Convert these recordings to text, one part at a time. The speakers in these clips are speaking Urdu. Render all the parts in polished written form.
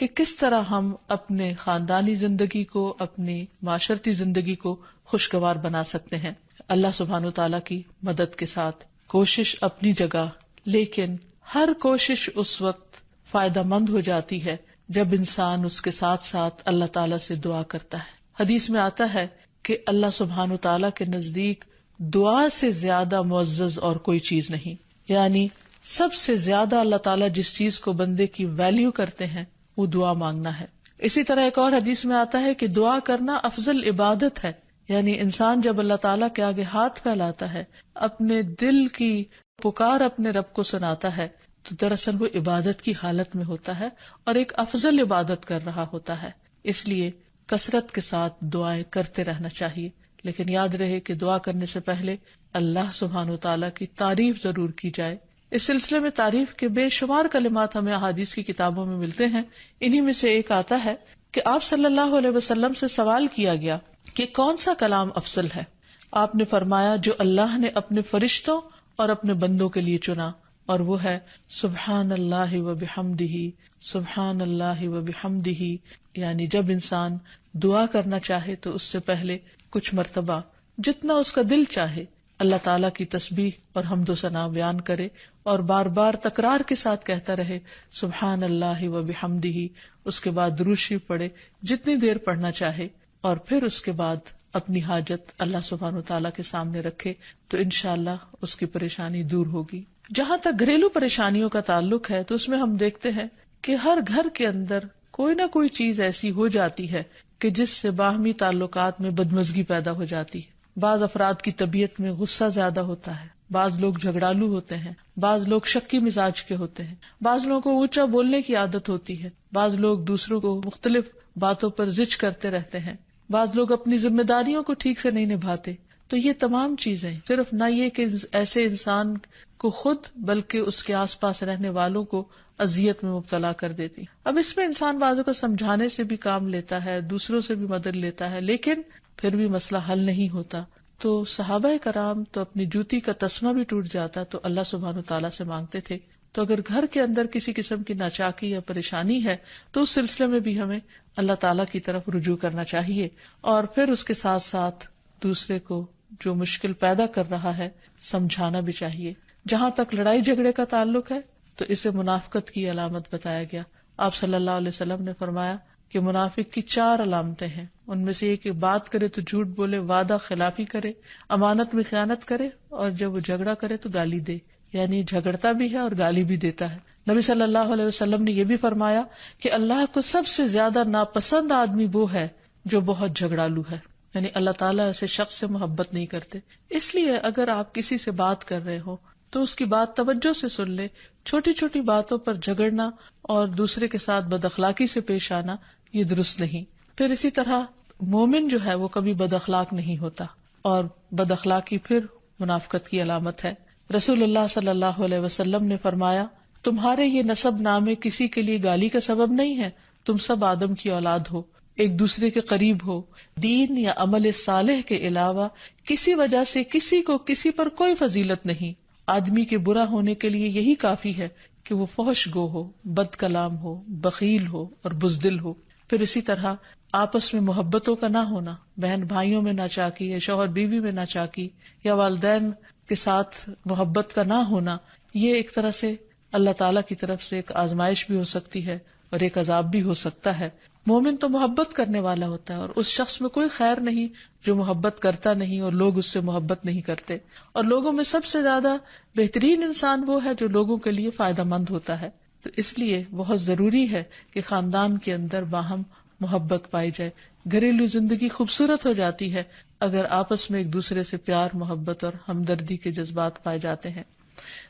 کہ کس طرح ہم اپنے خاندانی زندگی کو، اپنی معاشرتی زندگی کو خوشگوار بنا سکتے ہیں اللہ سبحانہ وتعالی کی مدد کے ساتھ. کوشش اپنی جگہ، لیکن ہر کوشش اس وقت فائدہ مند ہو جاتی ہے جب انسان اس کے ساتھ ساتھ اللہ تعالیٰ سے دعا کرتا ہے. حدیث میں آتا ہے کہ اللہ سبحانہ وتعالیٰ کے نزدیک دعا سے زیادہ معزز اور کوئی چیز نہیں. یعنی سب سے زیادہ اللہ تعالیٰ جس چیز کو بندے کی ویلیو کرتے ہیں وہ دعا مانگنا ہے. اسی طرح ایک اور حدیث میں آتا ہے کہ دعا کرنا افضل عبادت ہے. یعنی انسان جب اللہ تعالیٰ کے آگے ہاتھ پھیلاتا ہے، اپنے دل کی پکار اپنے رب کو سناتا ہے، تو دراصل وہ عبادت کی حالت میں ہوتا ہے اور ایک افضل عبادت کر رہا ہوتا ہے. اس لیے کثرت کے ساتھ دعائیں کرتے رہنا چاہیے، لیکن یاد رہے کہ دعا کرنے سے پہلے اللہ سبحانہ وتعالیٰ کی تعریف ضرور کی جائے. اس سلسلے میں تعریف کے بے شمار کلمات ہمیں احادیث کی کتابوں میں ملتے ہیں. انہی میں سے ایک آتا ہے کہ آپ صلی اللہ علیہ وسلم سے سوال کیا گیا کہ کون سا کلام افضل ہے. آپ نے فرمایا جو اللہ نے اپنے فرشتوں اور اپنے بندوں کے لیے چنا، اور وہ ہے سبحان اللہ و بحمدہ، سبحان اللہ و بحمدہ. یعنی جب انسان دعا کرنا چاہے تو اس سے پہلے کچھ مرتبہ جتنا اس کا دل چاہے اللہ تعالیٰ کی تسبیح اور حمد و ثنا بیان کرے، اور بار بار تکرار کے ساتھ کہتا رہے سبحان اللہ و بحمدہ. اس کے بعد درود شریف پڑھے جتنی دیر پڑھنا چاہے، اور پھر اس کے بعد اپنی حاجت اللہ سبحانہ وتعالیٰ کے سامنے رکھے تو انشاءاللہ اس کی پریشانی دور ہوگی. جہاں تک گھریلو پریشانیوں کا تعلق ہے تو اس میں ہم دیکھتے ہیں کہ ہر گھر کے اندر کوئی نہ کوئی چیز ایسی ہو جاتی ہے کہ جس سے باہمی تعلقات میں بدمزگی پیدا ہو جاتی ہے. بعض افراد کی طبیعت میں غصہ زیادہ ہوتا ہے، بعض لوگ جھگڑالو ہوتے ہیں، بعض لوگ شکی مزاج کے ہوتے ہیں، بعض لوگوں کو اونچا بولنے کی عادت ہوتی ہے، بعض لوگ دوسروں کو مختلف باتوں پر زج کرتے رہتے ہیں، بعض لوگ اپنی ذمہ داریوں کو ٹھیک سے نہیں نبھاتے. تو یہ تمام چیزیں صرف نہ یہ کہ ایسے انسان کو خود بلکہ اس کے آس پاس رہنے والوں کو اذیت میں مبتلا کر دیتی. اب اس میں انسان بعضوں کو سمجھانے سے بھی کام لیتا ہے، دوسروں سے بھی مدد لیتا ہے، لیکن پھر بھی مسئلہ حل نہیں ہوتا. تو صحابہ کرام تو اپنی جوتی کا تسمہ بھی ٹوٹ جاتا تو اللہ سبحانہ وتعالیٰ سے مانگتے تھے. تو اگر گھر کے اندر کسی قسم کی ناچاکی یا پریشانی ہے تو اس سلسلے میں بھی ہمیں اللہ تعالیٰ کی طرف رجوع کرنا چاہیے، اور پھر اس کے ساتھ ساتھ دوسرے کو جو مشکل پیدا کر رہا ہے سمجھانا بھی چاہیے. جہاں تک لڑائی جھگڑے کا تعلق ہے تو اسے منافقت کی علامت بتایا گیا. آپ صلی اللہ علیہ وسلم نے فرمایا کہ منافق کی 4 علامتیں ہیں. ان میں سے ایک بات کرے تو جھوٹ بولے، وعدہ خلافی کرے، امانت میں خیانت کرے، اور جب وہ جھگڑا کرے تو گالی دے. یعنی جھگڑتا بھی ہے اور گالی بھی دیتا ہے. نبی صلی اللہ علیہ وسلم نے یہ بھی فرمایا کہ اللہ کو سب سے زیادہ ناپسند آدمی وہ ہے جو بہت جھگڑالو ہے. یعنی اللہ تعالیٰ ایسے شخص سے محبت نہیں کرتے. اس لیے اگر آپ کسی سے بات کر رہے ہو تو اس کی بات توجہ سے سن لے. چھوٹی چھوٹی باتوں پر جھگڑنا اور دوسرے کے ساتھ بد اخلاقی سے پیش آنا یہ درست نہیں. پھر اسی طرح مومن جو ہے وہ کبھی بد اخلاق نہیں ہوتا، اور بد اخلاقی پھر منافقت کی علامت ہے. رسول اللہ صلی اللہ علیہ وسلم نے فرمایا تمہارے یہ نسب نامے کسی کے لیے گالی کا سبب نہیں ہے. تم سب آدم کی اولاد ہو، ایک دوسرے کے قریب ہو. دین یا عمل صالح کے علاوہ کسی وجہ سے کسی کو کسی پر کوئی فضیلت نہیں. آدمی کے برا ہونے کے لیے یہی کافی ہے کہ وہ فحش گو ہو، بد کلام ہو، بخیل ہو اور بزدل ہو. پھر اسی طرح آپس میں محبتوں کا نہ ہونا، بہن بھائیوں میں ناچاکی یا شوہر بیوی میں ناچاکی یا والدین کے ساتھ محبت کا نہ ہونا، یہ ایک طرح سے اللہ تعالیٰ کی طرف سے ایک آزمائش بھی ہو سکتی ہے اور ایک عذاب بھی ہو سکتا ہے. مومن تو محبت کرنے والا ہوتا ہے، اور اس شخص میں کوئی خیر نہیں جو محبت کرتا نہیں اور لوگ اس سے محبت نہیں کرتے. اور لوگوں میں سب سے زیادہ بہترین انسان وہ ہے جو لوگوں کے لیے فائدہ مند ہوتا ہے. تو اس لیے بہت ضروری ہے کہ خاندان کے اندر باہم محبت پائی جائے. گھریلو زندگی خوبصورت ہو جاتی ہے اگر آپس میں ایک دوسرے سے پیار، محبت اور ہمدردی کے جذبات پائے جاتے ہیں.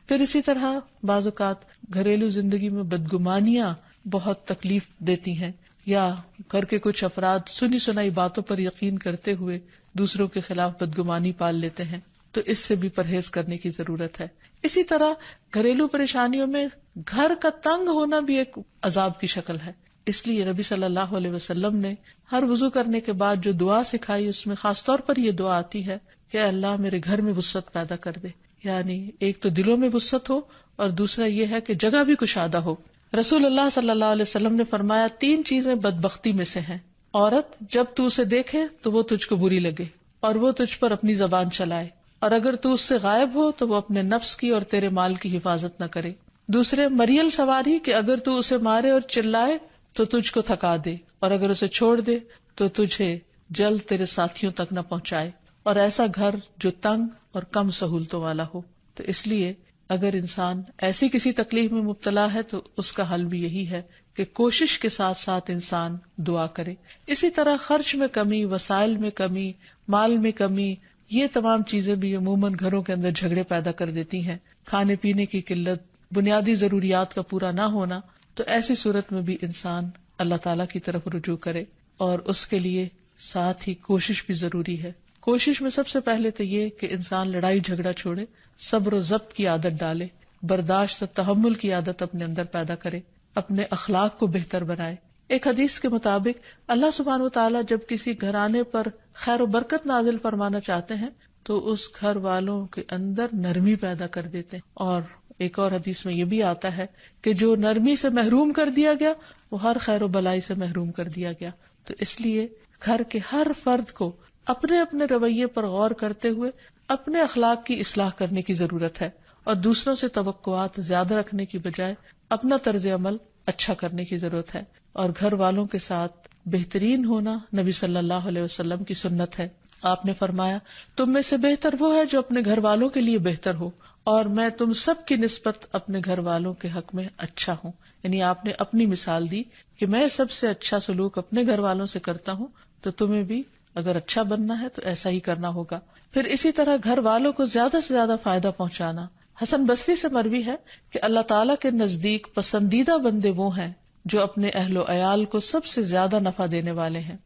پھر اسی طرح بعض اوقات گھریلو زندگی میں بدگمانیاں بہت تکلیف دیتی ہیں، یا گھر کے کچھ افراد سنی سنائی باتوں پر یقین کرتے ہوئے دوسروں کے خلاف بدگمانی پال لیتے ہیں. تو اس سے بھی پرہیز کرنے کی ضرورت ہے. اسی طرح گھریلو پریشانیوں میں گھر کا تنگ ہونا بھی ایک عذاب کی شکل ہے. اس لیے نبی صلی اللہ علیہ وسلم نے ہر وضو کرنے کے بعد جو دعا سکھائی اس میں خاص طور پر یہ دعا آتی ہے کہ اے اللہ میرے گھر میں وسعت پیدا کر دے. یعنی ایک تو دلوں میں وسعت ہو، اور دوسرا یہ ہے کہ جگہ بھی کشادہ ہو. رسول اللہ صلی اللہ علیہ وسلم نے فرمایا 3 چیزیں بدبختی میں سے ہیں. عورت جب تو اسے دیکھے تو وہ تجھ کو بری لگے اور وہ تجھ پر اپنی زبان چلائے، اور اگر تو اس سے غائب ہو تو وہ اپنے نفس کی اور تیرے مال کی حفاظت نہ کرے. دوسرے، مریل سواری کہ اگر تو اسے مارے اور چلائے تو تجھ کو تھکا دے، اور اگر اسے چھوڑ دے تو تجھے جلد تیرے ساتھیوں تک نہ پہنچائے، اور ایسا گھر جو تنگ اور کم سہولتوں والا ہو. تو اس لیے اگر انسان ایسی کسی تکلیف میں مبتلا ہے تو اس کا حل بھی یہی ہے کہ کوشش کے ساتھ ساتھ انسان دعا کرے. اسی طرح خرچ میں کمی، وسائل میں کمی، مال میں کمی، یہ تمام چیزیں بھی عموماً گھروں کے اندر جھگڑے پیدا کر دیتی ہیں. کھانے پینے کی قلت، بنیادی ضروریات کا پورا نہ ہونا، تو ایسی صورت میں بھی انسان اللہ تعالیٰ کی طرف رجوع کرے، اور اس کے لیے ساتھ ہی کوشش بھی ضروری ہے. کوشش میں سب سے پہلے تو یہ کہ انسان لڑائی جھگڑا چھوڑے، صبر و ضبط کی عادت ڈالے، برداشت و تحمل کی عادت اپنے اندر پیدا کرے، اپنے اخلاق کو بہتر بنائے. ایک حدیث کے مطابق اللہ سبحانہ و تعالیٰ جب کسی گھرانے پر خیر و برکت نازل فرمانا چاہتے ہیں تو اس گھر والوں کے اندر نرمی پیدا کر دیتے ہیں. اور ایک اور حدیث میں یہ بھی آتا ہے کہ جو نرمی سے محروم کر دیا گیا وہ ہر خیر و بلائی سے محروم کر دیا گیا. تو اس لیے گھر کے ہر فرد کو اپنے اپنے رویے پر غور کرتے ہوئے اپنے اخلاق کی اصلاح کرنے کی ضرورت ہے، اور دوسروں سے توقعات زیادہ رکھنے کی بجائے اپنا طرز عمل اچھا کرنے کی ضرورت ہے. اور گھر والوں کے ساتھ بہترین ہونا نبی صلی اللہ علیہ وسلم کی سنت ہے. آپ نے فرمایا تم میں سے بہتر وہ ہے جو اپنے گھر والوں کے لیے بہتر ہو، اور میں تم سب کی نسبت اپنے گھر والوں کے حق میں اچھا ہوں. یعنی آپ نے اپنی مثال دی کہ میں سب سے اچھا سلوک اپنے گھر والوں سے کرتا ہوں، تو تمہیں بھی اگر اچھا بننا ہے تو ایسا ہی کرنا ہوگا. پھر اسی طرح گھر والوں کو زیادہ سے زیادہ فائدہ پہنچانا. حسن بصری سے مروی ہے کہ اللہ تعالیٰ کے نزدیک پسندیدہ بندے وہ ہیں جو اپنے اہل و عیال کو سب سے زیادہ نفع دینے والے ہیں.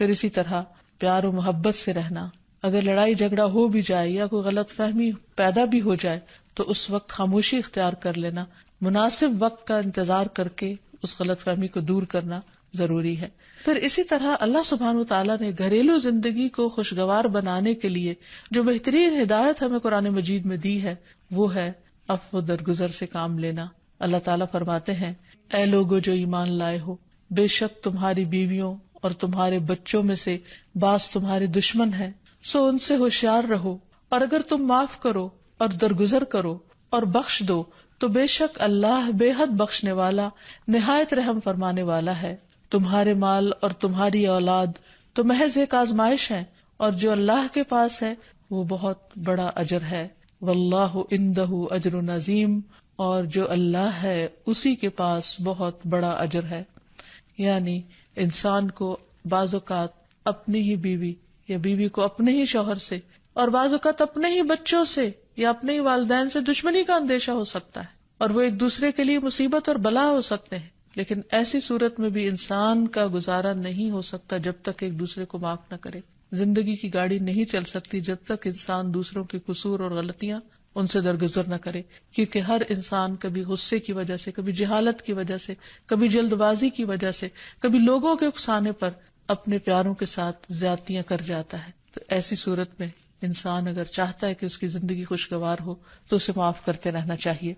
پھر اسی طرح پیار و محبت سے رہنا. اگر لڑائی جھگڑا ہو بھی جائے یا کوئی غلط فہمی پیدا بھی ہو جائے تو اس وقت خاموشی اختیار کر لینا، مناسب وقت کا انتظار کر کے اس غلط فہمی کو دور کرنا ضروری ہے. پھر اسی طرح اللہ سبحانہ وتعالیٰ نے گھریلو زندگی کو خوشگوار بنانے کے لیے جو بہترین ہدایت ہمیں قرآن مجید میں دی ہے وہ ہے عفو و درگزر سے کام لینا. اللہ تعالیٰ فرماتے ہیں اے لوگو جو ایمان لائے ہو، بے شک تمہاری بیویوں اور تمہارے بچوں میں سے بعض تمہارے دشمن ہیں، سو ان سے ہوشیار رہو، اور اگر تم معاف کرو اور درگزر کرو اور بخش دو تو بے شک اللہ بے حد بخشنے والا نہایت رحم فرمانے والا ہے. تمہارے مال اور تمہاری اولاد تو محض ایک آزمائش ہے، اور جو اللہ کے پاس ہے وہ بہت بڑا اجر ہے. واللہ عندہ اجر عظیم، اور جو اللہ ہے اسی کے پاس بہت بڑا اجر ہے. یعنی انسان کو بعض اوقات اپنی ہی بیوی یا بیوی کو اپنے ہی شوہر سے اور بعض اوقات اپنے ہی بچوں سے یا اپنے ہی والدین سے دشمنی کا اندیشہ ہو سکتا ہے، اور وہ ایک دوسرے کے لیے مصیبت اور بلا ہو سکتے ہیں. لیکن ایسی صورت میں بھی انسان کا گزارا نہیں ہو سکتا جب تک ایک دوسرے کو معاف نہ کرے. زندگی کی گاڑی نہیں چل سکتی جب تک انسان دوسروں کے قصور اور غلطیاں ان سے درگزر نہ کرے، کیونکہ ہر انسان کبھی غصے کی وجہ سے، کبھی جہالت کی وجہ سے، کبھی جلد بازی کی وجہ سے، کبھی لوگوں کے اکسانے پر اپنے پیاروں کے ساتھ زیادتیاں کر جاتا ہے. تو ایسی صورت میں انسان اگر چاہتا ہے کہ اس کی زندگی خوشگوار ہو تو اسے معاف کرتے رہنا چاہیے.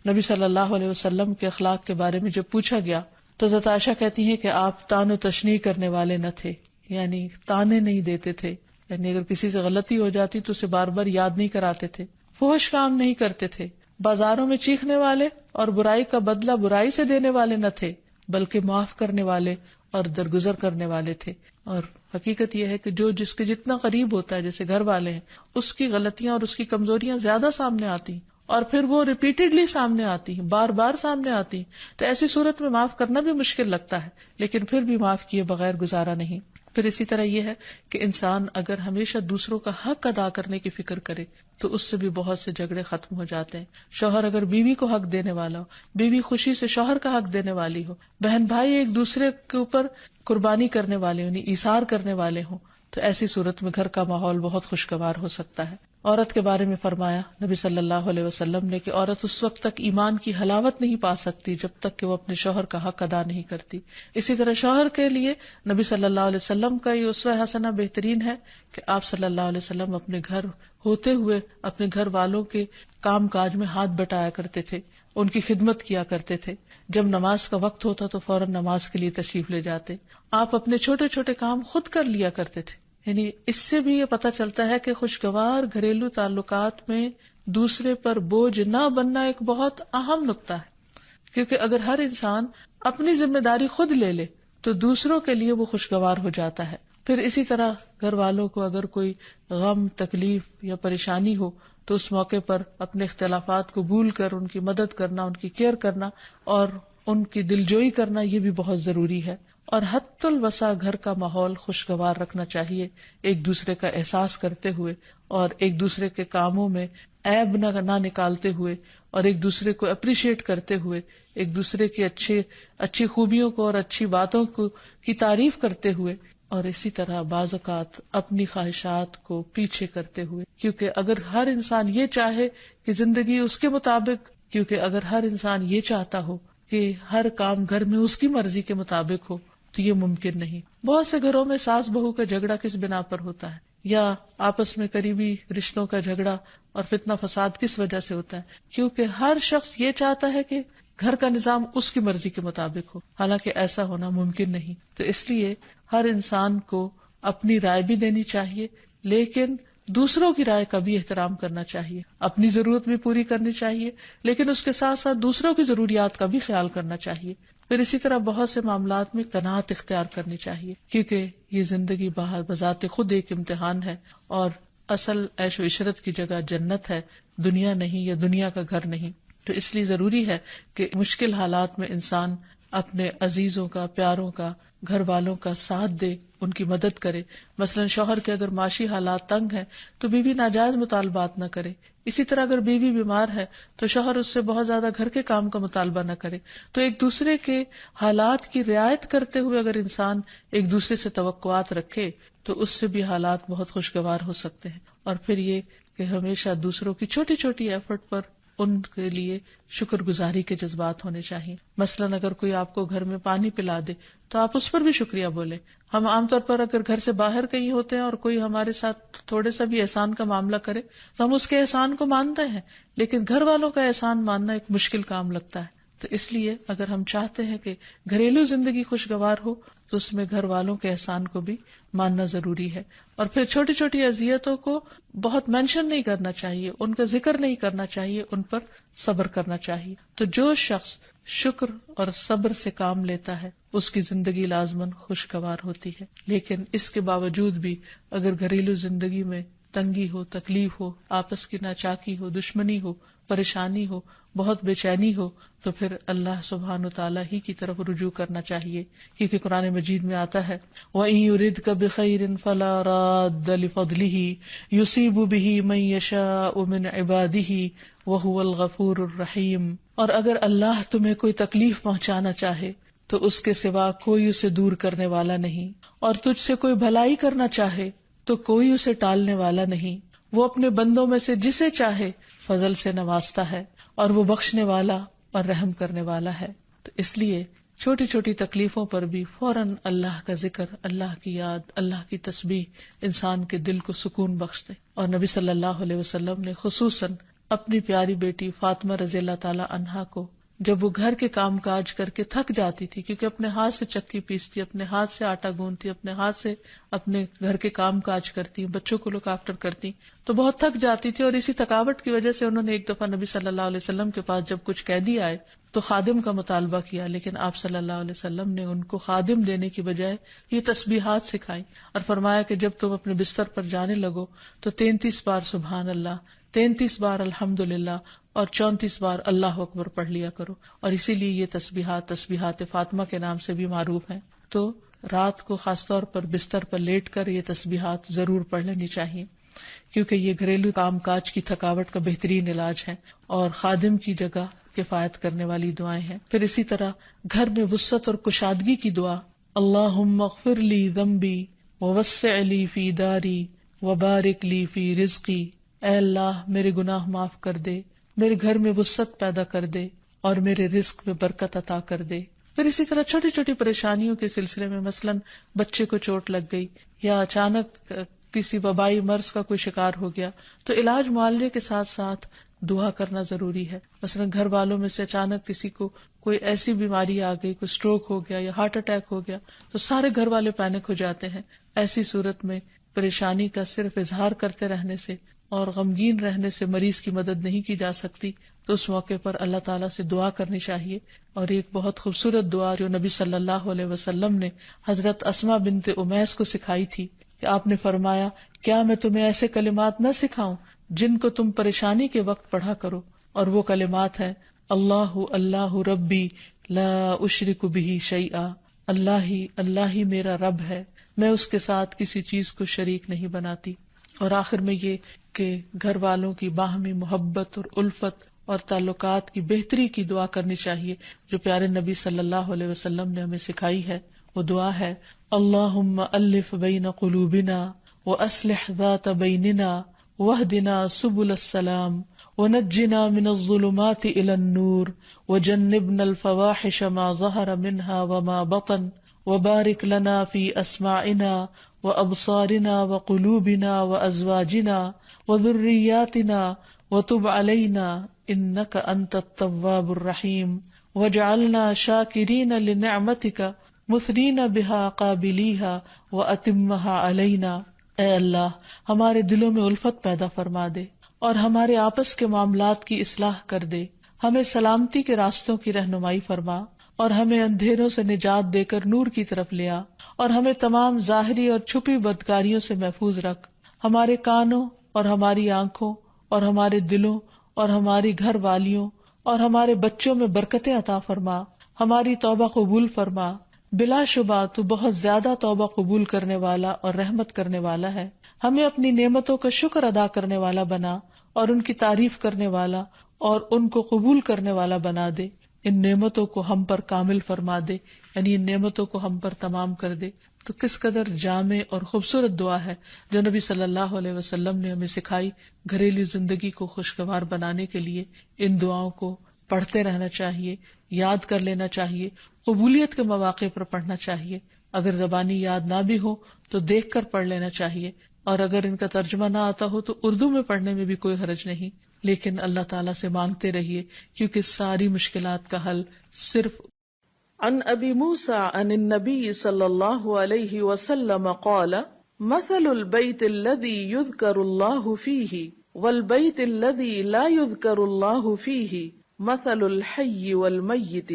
نبی صلی اللہ علیہ وسلم کے اخلاق کے بارے میں جب پوچھا گیا تو حضرت عائشہ کہتی ہیں کہ آپ تان و تشنیع کرنے والے نہ تھے، یعنی تانے نہیں دیتے تھے، یعنی اگر کسی سے غلطی ہو جاتی تو اسے بار بار یاد نہیں کراتے تھے، فحش کام نہیں کرتے تھے، بازاروں میں چیخنے والے اور برائی کا بدلہ برائی سے دینے والے نہ تھے، بلکہ معاف کرنے والے اور درگزر کرنے والے تھے. اور حقیقت یہ ہے کہ جو جس کے جتنا قریب ہوتا ہے، جیسے گھر والے ہیں، اس کی غلطیاں اور اس کی کمزوریاں زیادہ سامنے آتی ہیں، اور پھر وہ ریپیٹڈلی سامنے آتی ہیں، بار بار سامنے آتی ہیں. تو ایسی صورت میں معاف کرنا بھی مشکل لگتا ہے، لیکن پھر بھی معاف کیے بغیر گزارا نہیں. پھر اسی طرح یہ ہے کہ انسان اگر ہمیشہ دوسروں کا حق ادا کرنے کی فکر کرے تو اس سے بھی بہت سے جھگڑے ختم ہو جاتے ہیں. شوہر اگر بیوی کو حق دینے والا ہو، بیوی خوشی سے شوہر کا حق دینے والی ہو، بہن بھائی ایک دوسرے کے اوپر قربانی کرنے والے ہوں، ایثار کرنے والے ہوں، تو ایسی صورت میں گھر کا ماحول بہت خوشگوار ہو سکتا ہے. عورت کے بارے میں فرمایا نبی صلی اللہ علیہ وسلم نے کہ عورت اس وقت تک ایمان کی حلاوت نہیں پا سکتی جب تک کہ وہ اپنے شوہر کا حق ادا نہیں کرتی. اسی طرح شوہر کے لیے نبی صلی اللہ علیہ وسلم کا یہ اسوہ حسنہ بہترین ہے کہ آپ صلی اللہ علیہ وسلم اپنے گھر ہوتے ہوئے اپنے گھر والوں کے کام کاج میں ہاتھ بٹایا کرتے تھے. ان کی خدمت کیا کرتے تھے. جب نماز کا وقت ہوتا تو فوراً نماز کے لیے تشریف لے جاتے. آپ اپنے چھوٹے چھوٹے کام خود کر لیا کرتے تھے. یعنی اس سے بھی یہ پتہ چلتا ہے کہ خوشگوار گھریلو تعلقات میں دوسرے پر بوجھ نہ بننا ایک بہت اہم نقطہ ہے. کیونکہ اگر ہر انسان اپنی ذمہ داری خود لے لے تو دوسروں کے لیے وہ خوشگوار ہو جاتا ہے. پھر اسی طرح گھر والوں کو اگر کوئی غم، تکلیف یا پریشانی ہو تو اس موقع پر اپنے اختلافات کو بھول کر ان کی مدد کرنا، ان کی کیئر کرنا اور ان کی دلجوئی کرنا یہ بھی بہت ضروری ہے. اور حتی الوسع گھر کا ماحول خوشگوار رکھنا چاہیے، ایک دوسرے کا احساس کرتے ہوئے اور ایک دوسرے کے کاموں میں عیب نہ نکالتے ہوئے اور ایک دوسرے کو اپریشیٹ کرتے ہوئے، ایک دوسرے کی اچھی خوبیوں کو اور اچھی باتوں کی تعریف کرتے ہوئے، اور اسی طرح بعض اوقات اپنی خواہشات کو پیچھے کرتے ہوئے. کیونکہ اگر ہر انسان یہ چاہے کہ زندگی اس کے مطابق، کیونکہ اگر ہر انسان یہ چاہتا ہو کہ ہر کام گھر میں اس کی مرضی کے مطابق ہو تو یہ ممکن نہیں. بہت سے گھروں میں ساس بہو کا جھگڑا کس بنا پر ہوتا ہے، یا آپس میں قریبی رشتوں کا جھگڑا اور فتنہ فساد کس وجہ سے ہوتا ہے؟ کیونکہ ہر شخص یہ چاہتا ہے کہ گھر کا نظام اس کی مرضی کے مطابق ہو، حالانکہ ایسا ہونا ممکن نہیں. تو اس لیے ہر انسان کو اپنی رائے بھی دینی چاہیے، لیکن دوسروں کی رائے کا بھی احترام کرنا چاہیے. اپنی ضرورت بھی پوری کرنی چاہیے، لیکن اس کے ساتھ ساتھ دوسروں کی ضروریات کا بھی خیال کرنا چاہیے. پھر اسی طرح بہت سے معاملات میں قناعت اختیار کرنی چاہیے، کیونکہ یہ زندگی بذات خود ایک امتحان ہے اور اصل عیش و عشرت کی جگہ جنت ہے، دنیا نہیں، یا دنیا کا گھر نہیں. تو اس لیے ضروری ہے کہ مشکل حالات میں انسان اپنے عزیزوں کا، پیاروں کا، گھر والوں کا ساتھ دے، ان کی مدد کرے. مثلا شوہر کے اگر معاشی حالات تنگ ہیں تو بیوی ناجائز مطالبات نہ کرے. اسی طرح اگر بیوی بیمار ہے تو شوہر اس سے بہت زیادہ گھر کے کام کا مطالبہ نہ کرے. تو ایک دوسرے کے حالات کی رعایت کرتے ہوئے اگر انسان ایک دوسرے سے توقعات رکھے تو اس سے بھی حالات بہت خوشگوار ہو سکتے ہیں. اور پھر یہ کہ ہمیشہ دوسروں کی چھوٹی چھوٹی ایفرٹ پر ان کے لیے شکر گزاری کے جذبات ہونے چاہیے. مثلاً اگر کوئی آپ کو گھر میں پانی پلا دے تو آپ اس پر بھی شکریہ بولیں. ہم عام طور پر اگر گھر سے باہر کہیں ہوتے ہیں اور کوئی ہمارے ساتھ تھوڑے سا بھی احسان کا معاملہ کرے تو ہم اس کے احسان کو مانتے ہیں، لیکن گھر والوں کا احسان ماننا ایک مشکل کام لگتا ہے. تو اس لیے اگر ہم چاہتے ہیں کہ گھریلو زندگی خوشگوار ہو تو اس میں گھر والوں کے احسان کو بھی ماننا ضروری ہے. اور پھر چھوٹی چھوٹی اذیتوں کو بہت مینشن نہیں کرنا چاہیے، ان کا ذکر نہیں کرنا چاہیے، ان پر صبر کرنا چاہیے. تو جو شخص شکر اور صبر سے کام لیتا ہے اس کی زندگی لازماً خوشگوار ہوتی ہے. لیکن اس کے باوجود بھی اگر گھریلو زندگی میں تنگی ہو، تکلیف ہو، آپس کی ناچاکی ہو، دشمنی ہو، پریشانی ہو، بہت بے چینی ہو، تو پھر اللہ سبحانہ وتعالی ہی کی طرف رجوع کرنا چاہیے. کیونکہ قرآن مجید میں آتا ہے وَإِن يُرِدْكَ بِخَيْرٍ فَلَا رَادَّ لِفَضْلِهِ يُصِيبُ بِهِ مَن يَشَاءُ مِنْ عِبَادِهِ وَهُوَ الْغَفُورُ الرَّحِيمُ. اور اگر اللہ تمہیں کوئی تکلیف پہنچانا چاہے تو اس کے سوا کوئی اسے دور کرنے والا نہیں، اور تجھ سے کوئی بھلائی کرنا چاہے تو کوئی اسے ٹالنے والا نہیں. وہ اپنے بندوں میں سے جسے چاہے فضل سے نوازتا ہے اور وہ بخشنے والا اور رحم کرنے والا ہے. تو اس لیے چھوٹی چھوٹی تکلیفوں پر بھی فوراً اللہ کا ذکر، اللہ کی یاد، اللہ کی تسبیح انسان کے دل کو سکون بخش دے. اور نبی صلی اللہ علیہ وسلم نے خصوصاً اپنی پیاری بیٹی فاطمہ رضی اللہ تعالی عنہا کو جب وہ گھر کے کام کاج کر کے تھک جاتی تھی، کیونکہ اپنے ہاتھ سے چکی پیستی، اپنے ہاتھ سے آٹا گوندتی، اپنے ہاتھ سے اپنے گھر کے کام کاج کرتی، بچوں کو لک آفٹر کرتی، تو بہت تھک جاتی تھی. اور اسی تھکاوٹ کی وجہ سے انہوں نے ایک دفعہ نبی صلی اللہ علیہ وسلم کے پاس جب کچھ قیدی آئے تو خادم کا مطالبہ کیا، لیکن آپ صلی اللہ علیہ وسلم نے ان کو خادم دینے کی بجائے یہ تسبیحات سکھائی اور فرمایا کہ جب تم اپنے بستر پر جانے لگو تو 33 بار سبحان اللہ، 33 بار الحمدللہ اور 34 بار اللہ اکبر پڑھ لیا کرو. اور اسی لیے یہ تسبیحات فاطمہ کے نام سے بھی معروف ہیں. تو رات کو خاص طور پر بستر پر لیٹ کر یہ تسبیحات ضرور پڑھ لینی چاہیے، کیونکہ یہ گھریلو کام کاج کی تھکاوٹ کا بہترین علاج ہے اور خادم کی جگہ کفایت کرنے والی دعائیں ہیں. پھر اسی طرح گھر میں وسعت اور کشادگی کی دعا، اللہم اغفر لی ذنبی ووسع لی فی داری وبارک لی فی رزقی. اے اللہ میرے گناہ معاف کر دے، میرے گھر میں وسعت پیدا کر دے اور میرے رزق میں برکت عطا کر دے. پھر اسی طرح چھوٹی چھوٹی پریشانیوں کے سلسلے میں مثلاً بچے کو چوٹ لگ گئی یا اچانک کسی وبائی مرض کا کوئی شکار ہو گیا تو علاج معالجے کے ساتھ ساتھ دعا کرنا ضروری ہے. مثلا گھر والوں میں سے اچانک کسی کو کوئی ایسی بیماری آ گئی، کوئی اسٹروک ہو گیا یا ہارٹ اٹیک ہو گیا تو سارے گھر والے پینک ہو جاتے ہیں. ایسی صورت میں پریشانی کا صرف اظہار کرتے رہنے سے اور غمگین رہنے سے مریض کی مدد نہیں کی جا سکتی. تو اس موقع پر اللہ تعالیٰ سے دعا کرنی چاہیے. اور ایک بہت خوبصورت دعا جو نبی صلی اللہ علیہ وسلم نے حضرت اسماء بنت امیس کو سکھائی تھی کہ آپ نے فرمایا، کیا میں تمہیں ایسے کلمات نہ سکھاؤں جن کو تم پریشانی کے وقت پڑھا کرو؟ اور وہ کلمات ہیں اللہ اللہ ربی لا اشرک بہ شیئا، اللہ ہی میرا رب ہے، میں اس کے ساتھ کسی چیز کو شریک نہیں بناتی. اور آخر میں یہ کہ گھر والوں کی باہمی محبت اور الفت اور تعلقات کی بہتری کی دعا کرنی چاہیے جو پیارے نبی صلی اللہ علیہ وسلم نے ہمیں سکھائی ہے. وہ دعا ہے اللہم الف بین قلوبنا واصلح ذات بیننا واہدنا سبل السلام ونجنا من الظلمات الى النور وجنبنا الفواحش ما ظہر منها وما بطن وبارک لنا فی اسماعنا وابصارنا وقلوبنا وازواجنا وذریاتنا وتب علینا انک انت التواب الرحیم واجعلنا شاکرین لنعمتک مثنین بہا قابلیہا واتمہا علینا. اے اللہ ہمارے دلوں میں الفت پیدا فرما دے اور ہمارے آپس کے معاملات کی اصلاح کر دے، ہمیں سلامتی کے راستوں کی رہنمائی فرما اور ہمیں اندھیروں سے نجات دے کر نور کی طرف لیا اور ہمیں تمام ظاہری اور چھپی بدکاریوں سے محفوظ رکھ. ہمارے کانوں اور ہماری آنکھوں اور ہمارے دلوں اور ہماری گھر والیوں اور ہمارے بچوں میں برکتیں عطا فرما، ہماری توبہ قبول فرما. بلا شبہ تو بہت زیادہ توبہ قبول کرنے والا اور رحمت کرنے والا ہے. ہمیں اپنی نعمتوں کا شکر ادا کرنے والا بنا اور ان کی تعریف کرنے والا اور ان کو قبول کرنے والا بنا دے. ان نعمتوں کو ہم پر کامل فرما دے، یعنی ان نعمتوں کو ہم پر تمام کر دے. تو کس قدر جامع اور خوبصورت دعا ہے جو نبی صلی اللہ علیہ وسلم نے ہمیں سکھائی. گھریلو زندگی کو خوشگوار بنانے کے لیے ان دعاؤں کو پڑھتے رہنا چاہیے، یاد کر لینا چاہیے، قبولیت کے مواقع پر پڑھنا چاہیے. اگر زبانی یاد نہ بھی ہو تو دیکھ کر پڑھ لینا چاہیے، اور اگر ان کا ترجمہ نہ آتا ہو تو اردو میں پڑھنے میں بھی کوئی حرج نہیں. لیکن اللہ تعالیٰ سے مانگتے رہیے کیونکہ ساری مشکلات کا حل صرف. عن ابی موسیٰ عن النبی صلی اللہ علیہ وسلم قال مثل البیت الذی یذکر اللہ فیہ والبیت الذی لا یذکر اللہ فیہ مثل الحی والمیت.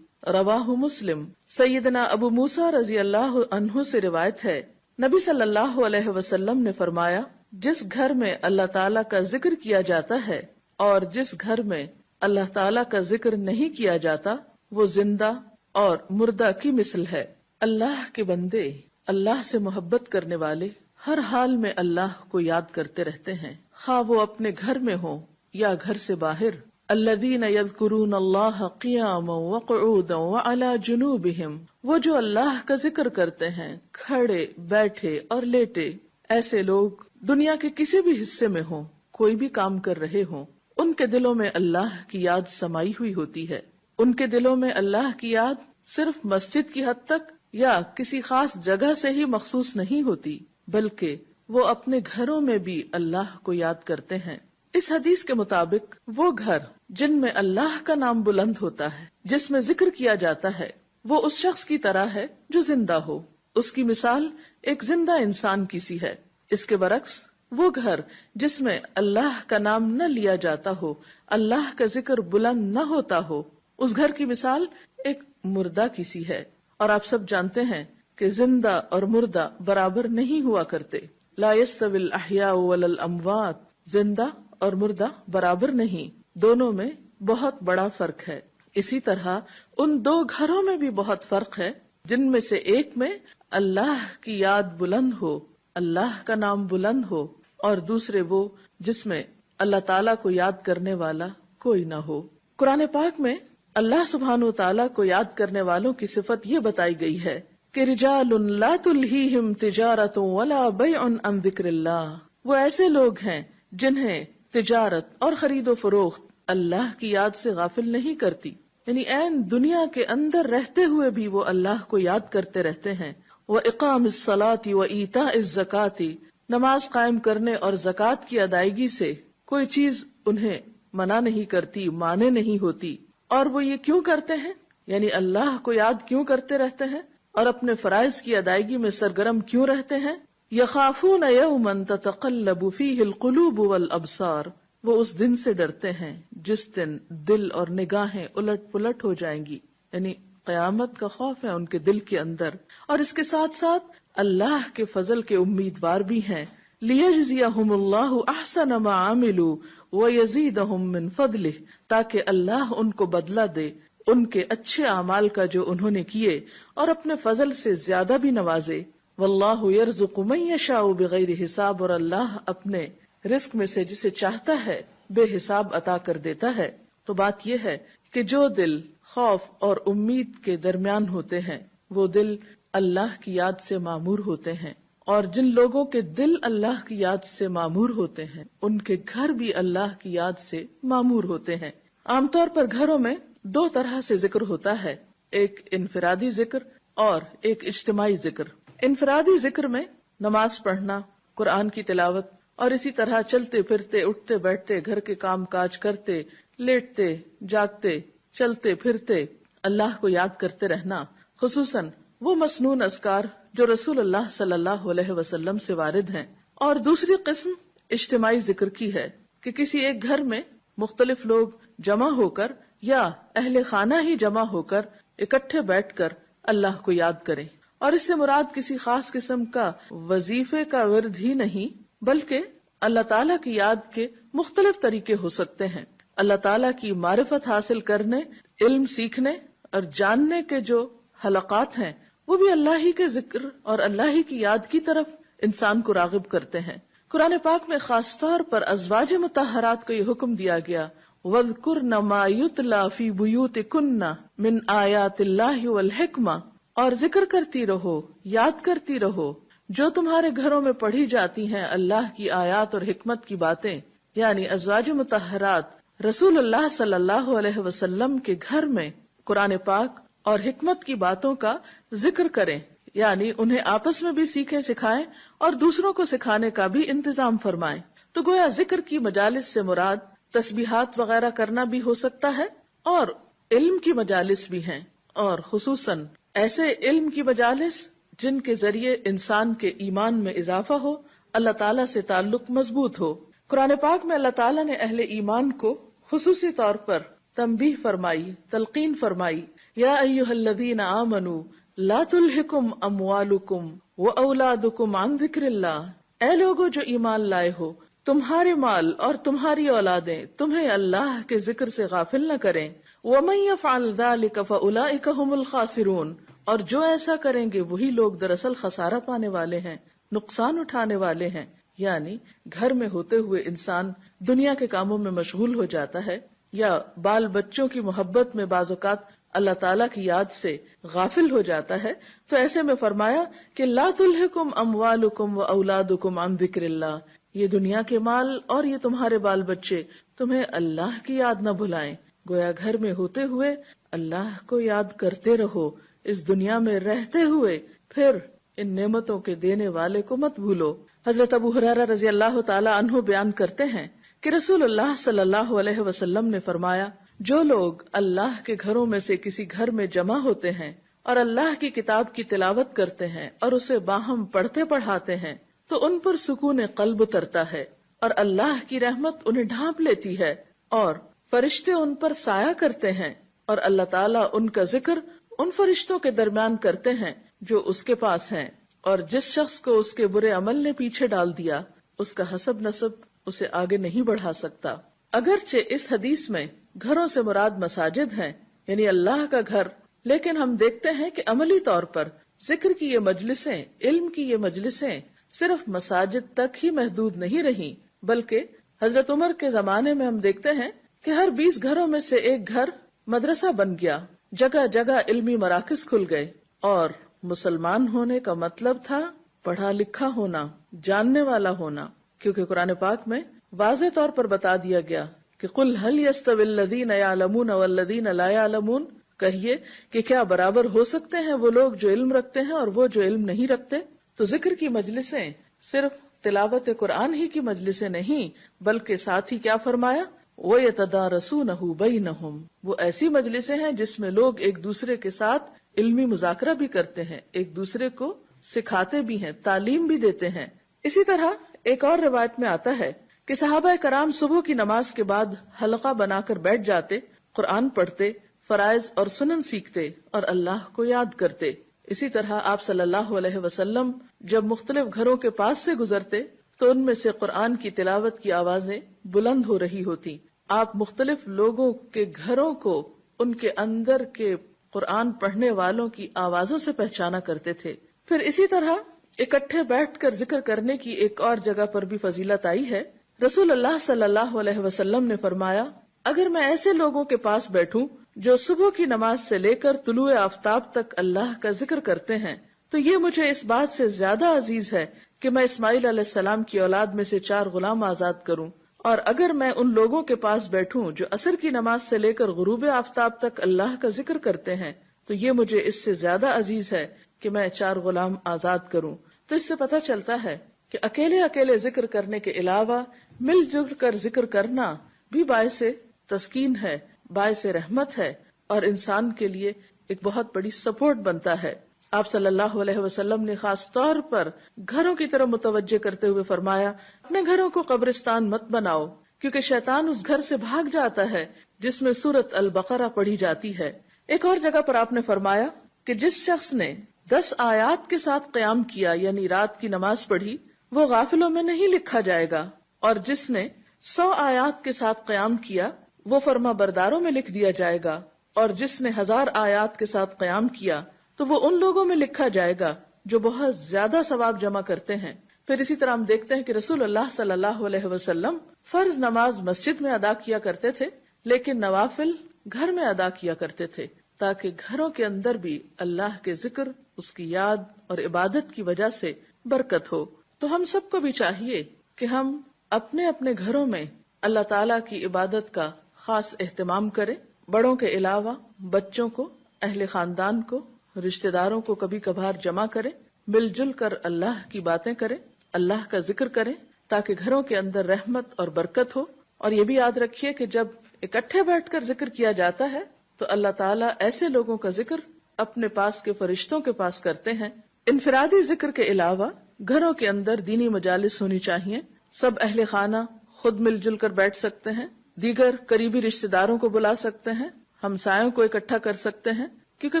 رواہ مسلم. سیدنا ابو موسیٰ رضی اللہ عنہ سے روایت ہے، نبی صلی اللہ علیہ وسلم نے فرمایا، جس گھر میں اللہ تعالیٰ کا ذکر کیا جاتا ہے اور جس گھر میں اللہ تعالیٰ کا ذکر نہیں کیا جاتا وہ زندہ اور مردہ کی مثل ہے. اللہ کے بندے، اللہ سے محبت کرنے والے ہر حال میں اللہ کو یاد کرتے رہتے ہیں، خواہ وہ اپنے گھر میں ہوں یا گھر سے باہر. الذین یذکرون اللہ قیاما وقعودا وعلی جنوبہم، وہ جو اللہ کا ذکر کرتے ہیں کھڑے، بیٹھے اور لیٹے. ایسے لوگ دنیا کے کسی بھی حصے میں ہوں، کوئی بھی کام کر رہے ہوں، ان کے دلوں میں اللہ کی یاد سمائی ہوئی ہوتی ہے. ان کے دلوں میں اللہ کی یاد صرف مسجد کی حد تک یا کسی خاص جگہ سے ہی مخصوص نہیں ہوتی، بلکہ وہ اپنے گھروں میں بھی اللہ کو یاد کرتے ہیں. اس حدیث کے مطابق وہ گھر جن میں اللہ کا نام بلند ہوتا ہے، جس میں ذکر کیا جاتا ہے، وہ اس شخص کی طرح ہے جو زندہ ہو. اس کی مثال ایک زندہ انسان کی سی ہے. اس کے برعکس وہ گھر جس میں اللہ کا نام نہ لیا جاتا ہو، اللہ کا ذکر بلند نہ ہوتا ہو، اس گھر کی مثال ایک مردہ کی سی ہے. اور آپ سب جانتے ہیں کہ زندہ اور مردہ برابر نہیں ہوا کرتے. لا يستوي الاحیاء ولا الاموات، زندہ اور مردہ برابر نہیں، دونوں میں بہت بڑا فرق ہے. اسی طرح ان دو گھروں میں بھی بہت فرق ہے جن میں سے ایک میں اللہ کی یاد بلند ہو، اللہ کا نام بلند ہو، اور دوسرے وہ جس میں اللہ تعالیٰ کو یاد کرنے والا کوئی نہ ہو. قرآن پاک میں اللہ سبحانہ وتعالیٰ کو یاد کرنے والوں کی صفت یہ بتائی گئی ہے کہ رجال لا تلہیہم تجارت ولا بیع عن ذکر اللہ، وہ ایسے لوگ ہیں جنہیں تجارت اور خرید و فروخت اللہ کی یاد سے غافل نہیں کرتی. یعنی عین دنیا کے اندر رہتے ہوئے بھی وہ اللہ کو یاد کرتے رہتے ہیں. وَإِقَامِ الصَّلَاةِ وَإِيتَاءِ الزَّكَاةِ، نماز قائم کرنے اور زکوٰۃ کی ادائیگی سے کوئی چیز انہیں منع نہیں کرتی، مانے نہیں ہوتی. اور وہ یہ کیوں کرتے ہیں؟ یعنی اللہ کو یاد کیوں کرتے رہتے ہیں اور اپنے فرائض کی ادائیگی میں سرگرم کیوں رہتے ہیں؟ یخافون یوما تتقلب فیہ القلوب والابصار، وہ اس دن سے ڈرتے ہیں جس دن دل اور نگاہیں الٹ پلٹ ہو جائیں گی، یعنی قیامت کا خوف ہے ان کے دل کے اندر. اور اس کے ساتھ ساتھ اللہ کے فضل کے امیدوار بھی ہیں. لیجزیہم اللہ احسن ما عملوا ویزیدہم من فضلہ، تاکہ اللہ ان کو بدلہ دے ان کے اچھے اعمال کا جو انہوں نے کیے، اور اپنے فضل سے زیادہ بھی نوازے. واللہ یرزق من یشاء بغیر حساب، اور اللہ اپنے رزق میں سے جسے چاہتا ہے بے حساب عطا کر دیتا ہے. تو بات یہ ہے کہ جو دل خوف اور امید کے درمیان ہوتے ہیں وہ دل اللہ کی یاد سے معمور ہوتے ہیں، اور جن لوگوں کے دل اللہ کی یاد سے معمور ہوتے ہیں ان کے گھر بھی اللہ کی یاد سے معمور ہوتے ہیں. عام طور پر گھروں میں دو طرح سے ذکر ہوتا ہے، ایک انفرادی ذکر اور ایک اجتماعی ذکر. انفرادی ذکر میں نماز پڑھنا، قرآن کی تلاوت، اور اسی طرح چلتے پھرتے، اٹھتے بیٹھتے، گھر کے کام کاج کرتے، لیٹتے جاگتے، چلتے پھرتے اللہ کو یاد کرتے رہنا، خصوصاً وہ مسنون اذکار جو رسول اللہ صلی اللہ علیہ وسلم سے وارد ہیں. اور دوسری قسم اجتماعی ذکر کی ہے کہ کسی ایک گھر میں مختلف لوگ جمع ہو کر یا اہل خانہ ہی جمع ہو کر اکٹھے بیٹھ کر اللہ کو یاد کریں. اور اس سے مراد کسی خاص قسم کا وظیفے کا ورد ہی نہیں بلکہ اللہ تعالیٰ کی یاد کے مختلف طریقے ہو سکتے ہیں. اللہ تعالیٰ کی معرفت حاصل کرنے، علم سیکھنے اور جاننے کے جو حلقات ہیں وہ بھی اللہ ہی کے ذکر اور اللہ ہی کی یاد کی طرف انسان کو راغب کرتے ہیں. قرآن پاک میں خاص طور پر ازواج مطہرات کو یہ حکم دیا گیا، وَاذْكُرْنَ مَا يُتْلَى فِي بُيُوتِكُنَّ مِنْ آيَاتِ اللَّهِ وَالْحِكْمَةِ، اور ذکر کرتی رہو، یاد کرتی رہو جو تمہارے گھروں میں پڑھی جاتی ہیں اللہ کی آیات اور حکمت کی باتیں. یعنی ازواج مطہرات رسول اللہ صلی اللہ علیہ وسلم کے گھر میں قرآن پاک اور حکمت کی باتوں کا ذکر کریں، یعنی انہیں آپس میں بھی سیکھیں سکھائیں اور دوسروں کو سکھانے کا بھی انتظام فرمائیں. تو گویا ذکر کی مجالس سے مراد تسبیحات وغیرہ کرنا بھی ہو سکتا ہے، اور علم کی مجالس بھی ہیں، اور خصوصاً ایسے علم کی مجالس جن کے ذریعے انسان کے ایمان میں اضافہ ہو، اللہ تعالیٰ سے تعلق مضبوط ہو. قرآن پاک میں اللہ تعالیٰ نے اہل ایمان کو خصوصی طور پر تنبیہ فرمائی، تلقین فرمائی، یا ایھا الذین آمنوا لا تلھکم اموالکم واولادکم عن ذکر اللہ، اے لوگو جو ایمان لائے ہو، تمہارے مال اور تمہاری اولادیں تمہیں اللہ کے ذکر سے غافل نہ کریں. ومن یفعل ذلک فاولئک ھم الخاسرون، اور جو ایسا کریں گے وہی لوگ دراصل خسارہ پانے والے ہیں، نقصان اٹھانے والے ہیں. یعنی گھر میں ہوتے ہوئے انسان دنیا کے کاموں میں مشغول ہو جاتا ہے یا بال بچوں کی محبت میں بعض اوقات اللہ تعالیٰ کی یاد سے غافل ہو جاتا ہے، تو ایسے میں فرمایا کہ لا تلھکم اموالکم واولادکم عن ذکر اللہ، یہ دنیا کے مال اور یہ تمہارے بال بچے تمہیں اللہ کی یاد نہ بھلائیں. گویا گھر میں ہوتے ہوئے اللہ کو یاد کرتے رہو، اس دنیا میں رہتے ہوئے پھر ان نعمتوں کے دینے والے کو مت بھولو. حضرت ابو ہریرہ رضی اللہ تعالی عنہ بیان کرتے ہیں کہ رسول اللہ صلی اللہ علیہ وسلم نے فرمایا، جو لوگ اللہ کے گھروں میں سے کسی گھر میں جمع ہوتے ہیں اور اللہ کی کتاب کی تلاوت کرتے ہیں اور اسے باہم پڑھتے پڑھاتے ہیں تو ان پر سکون قلب اترتا ہے اور اللہ کی رحمت انہیں ڈھانپ لیتی ہے اور فرشتے ان پر سایہ کرتے ہیں، اور اللہ تعالیٰ ان کا ذکر ان فرشتوں کے درمیان کرتے ہیں جو اس کے پاس ہیں. اور جس شخص کو اس کے برے عمل نے پیچھے ڈال دیا اس کا حسب نسب اسے آگے نہیں بڑھا سکتا. اگرچہ اس حدیث میں گھروں سے مراد مساجد ہیں، یعنی اللہ کا گھر، لیکن ہم دیکھتے ہیں کہ عملی طور پر ذکر کی یہ مجلسیں، علم کی یہ مجلسیں صرف مساجد تک ہی محدود نہیں رہیں، بلکہ حضرت عمر کے زمانے میں ہم دیکھتے ہیں کہ ہر 20 گھروں میں سے ایک گھر مدرسہ بن گیا، جگہ جگہ علمی مراکز کھل گئے. اور مسلمان ہونے کا مطلب تھا پڑھا لکھا ہونا، جاننے والا ہونا، کیونکہ قرآن پاک میں واضح طور پر بتا دیا گیا کہ قل هل يستوي الذين يعلمون والذين لا يعلمون، کہیے کہ کیا برابر ہو سکتے ہیں وہ لوگ جو علم رکھتے ہیں اور وہ جو علم نہیں رکھتے. تو ذکر کی مجلسیں صرف تلاوت قرآن ہی کی مجلسیں نہیں، بلکہ ساتھ ہی کیا فرمایا، وَيَتَدَارَسُونَهُ بَيْنَهُمْ، وہ ایسی مجلسیں ہیں جس میں لوگ ایک دوسرے کے ساتھ علمی مذاکرہ بھی کرتے ہیں، ایک دوسرے کو سکھاتے بھی ہیں، تعلیم بھی دیتے ہیں۔ اسی طرح ایک اور روایت میں آتا ہے کہ صحابہ کرام صبح کی نماز کے بعد حلقہ بنا کر بیٹھ جاتے، قرآن پڑھتے، فرائض اور سنن سیکھتے اور اللہ کو یاد کرتے۔ اسی طرح آپ صلی اللہ علیہ وسلم جب مختلف گھروں کے پاس سے گزرتے تو ان میں سے قرآن کی تلاوت کی آوازیں بلند ہو رہی ہوتی۔ آپ مختلف لوگوں کے گھروں کو ان کے اندر کے قرآن پڑھنے والوں کی آوازوں سے پہچانا کرتے تھے۔ پھر اسی طرح اکٹھے بیٹھ کر ذکر کرنے کی ایک اور جگہ پر بھی فضیلت آئی ہے۔ رسول اللہ صلی اللہ علیہ وسلم نے فرمایا، اگر میں ایسے لوگوں کے پاس بیٹھوں جو صبح کی نماز سے لے کر طلوع آفتاب تک اللہ کا ذکر کرتے ہیں تو یہ مجھے اس بات سے زیادہ عزیز ہے کہ میں اسماعیل علیہ السلام کی اولاد میں سے 4 غلام آزاد کروں، اور اگر میں ان لوگوں کے پاس بیٹھوں جو عصر کی نماز سے لے کر غروب آفتاب تک اللہ کا ذکر کرتے ہیں تو یہ مجھے اس سے زیادہ عزیز ہے کہ میں 4 غلام آزاد کروں۔ تو اس سے پتہ چلتا ہے کہ اکیلے اکیلے ذکر کرنے کے علاوہ مل جل کر ذکر کرنا بھی باعث تسکین ہے، باعث رحمت ہے، اور انسان کے لیے ایک بہت بڑی سپورٹ بنتا ہے۔ آپ صلی اللہ علیہ وسلم نے خاص طور پر گھروں کی طرف متوجہ کرتے ہوئے فرمایا، اپنے گھروں کو قبرستان مت بناؤ، کیونکہ شیطان اس گھر سے بھاگ جاتا ہے جس میں سورۃ البقرہ پڑھی جاتی ہے۔ ایک اور جگہ پر آپ نے فرمایا کہ جس شخص نے 10 آیات کے ساتھ قیام کیا یعنی رات کی نماز پڑھی وہ غافلوں میں نہیں لکھا جائے گا، اور جس نے 100 آیات کے ساتھ قیام کیا وہ فرما برداروں میں لکھ دیا جائے گا، اور جس نے 1000 آیات کے ساتھ قیام کیا تو وہ ان لوگوں میں لکھا جائے گا جو بہت زیادہ ثواب جمع کرتے ہیں۔ پھر اسی طرح ہم دیکھتے ہیں کہ رسول اللہ صلی اللہ علیہ وسلم فرض نماز مسجد میں ادا کیا کرتے تھے لیکن نوافل گھر میں ادا کیا کرتے تھے، تاکہ گھروں کے اندر بھی اللہ کے ذکر، اس کی یاد اور عبادت کی وجہ سے برکت ہو۔ تو ہم سب کو بھی چاہیے کہ ہم اپنے اپنے گھروں میں اللہ تعالیٰ کی عبادت کا خاص اہتمام کریں، بڑوں کے علاوہ بچوں کو، اہل خاندان کو، رشتہ داروں کو کبھی کبھار جمع کریں، مل جل کر اللہ کی باتیں کریں، اللہ کا ذکر کریں، تاکہ گھروں کے اندر رحمت اور برکت ہو۔ اور یہ بھی یاد رکھیے کہ جب اکٹھے بیٹھ کر ذکر کیا جاتا ہے تو اللہ تعالیٰ ایسے لوگوں کا ذکر اپنے پاس کے فرشتوں کے پاس کرتے ہیں۔ انفرادی ذکر کے علاوہ گھروں کے اندر دینی مجالس ہونی چاہیے، سب اہل خانہ خود مل جل کر بیٹھ سکتے ہیں، دیگر قریبی رشتہ داروں کو بلا سکتے ہیں، ہمسایوں کو اکٹھا کر سکتے ہیں، کیونکہ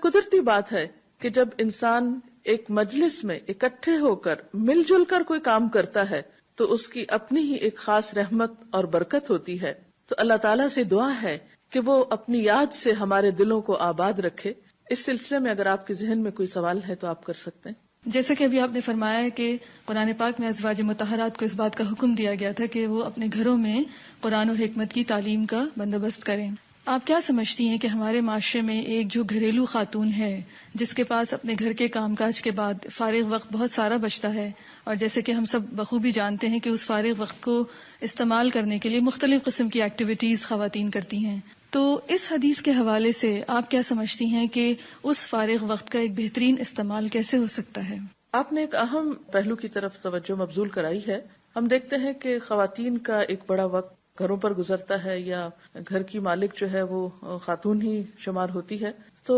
قدرتی بات ہے کہ جب انسان ایک مجلس میں اکٹھے ہو کر مل جل کر کوئی کام کرتا ہے تو اس کی اپنی ہی ایک خاص رحمت اور برکت ہوتی ہے۔ تو اللہ تعالیٰ سے دعا ہے کہ وہ اپنی یاد سے ہمارے دلوں کو آباد رکھے۔ اس سلسلے میں اگر آپ کے ذہن میں کوئی سوال ہے تو آپ کر سکتے ہیں۔ جیسے کہ ابھی آپ نے فرمایا کہ قرآن پاک میں ازواج مطہرات کو اس بات کا حکم دیا گیا تھا کہ وہ اپنے گھروں میں قرآن اور حکمت کی تعلیم کا بندوبست کریں، آپ کیا سمجھتی ہیں کہ ہمارے معاشرے میں ایک جو گھریلو خاتون ہے جس کے پاس اپنے گھر کے کام کاج کے بعد فارغ وقت بہت سارا بچتا ہے، اور جیسے کہ ہم سب بخوبی جانتے ہیں کہ اس فارغ وقت کو استعمال کرنے کے لیے مختلف قسم کی ایکٹیویٹیز خواتین کرتی ہیں، تو اس حدیث کے حوالے سے آپ کیا سمجھتی ہیں کہ اس فارغ وقت کا ایک بہترین استعمال کیسے ہو سکتا ہے؟ آپ نے ایک اہم پہلو کی طرف توجہ مبذول کرائی ہے۔ ہم دیکھتے ہیں کہ خواتین کا ایک بڑا وقت گھروں پر گزرتا ہے، یا گھر کی مالک جو ہے وہ خاتون ہی شمار ہوتی ہے، تو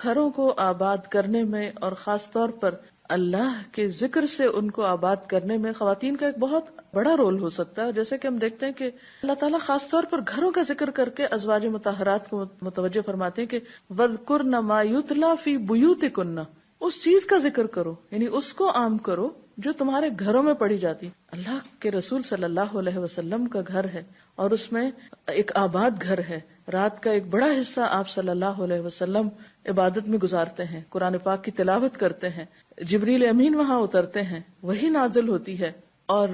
گھروں کو آباد کرنے میں اور خاص طور پر اللہ کے ذکر سے ان کو آباد کرنے میں خواتین کا ایک بہت بڑا رول ہو سکتا ہے۔ جیسے کہ ہم دیکھتے ہیں کہ اللہ تعالیٰ خاص طور پر گھروں کا ذکر کر کے ازواج مطہرات کو متوجہ فرماتے ہیں کہ وَاذْكُرْنَ مَا يُتْلَى فِي بُيُوتِكُنَّ، اس چیز کا ذکر کرو، یعنی اس کو عام کرو جو تمہارے گھروں میں پڑھی جاتی۔ اللہ کے رسول صلی اللہ علیہ وسلم کا گھر ہے اور اس میں ایک آباد گھر ہے، رات کا ایک بڑا حصہ آپ صلی اللہ علیہ وسلم عبادت میں گزارتے ہیں، قرآن پاک کی تلاوت کرتے ہیں، جبریل امین وہاں اترتے ہیں، وہی نازل ہوتی ہے اور